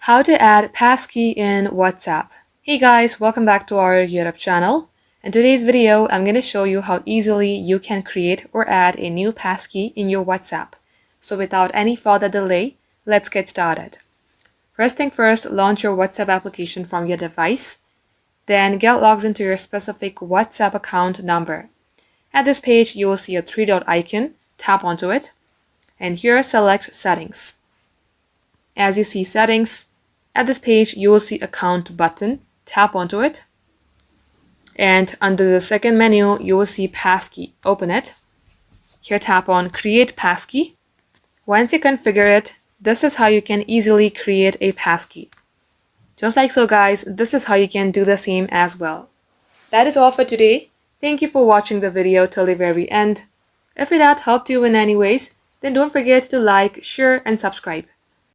How to add Passkey in WhatsApp. Hey guys, welcome back to our YouTube channel. In today's video, I'm going to show you how easily you can create or add a new Passkey in your WhatsApp. So without any further delay, let's get started. First thing first, launch your WhatsApp application from your device. Then get logged into your specific WhatsApp account number. At this page, you will see a three-dot icon. Tap onto it. And here, select Settings. As you see Settings, at this page, you will see Account button. Tap onto it. And under the second menu, you will see Passkey. Open it. Here, tap on Create Passkey. Once you configure it, this is how you can easily create a Passkey. Just like so, guys, this is how you can do the same as well. That is all for today. Thank you for watching the video till the very end. If that helped you in any ways, then don't forget to like, share, and subscribe.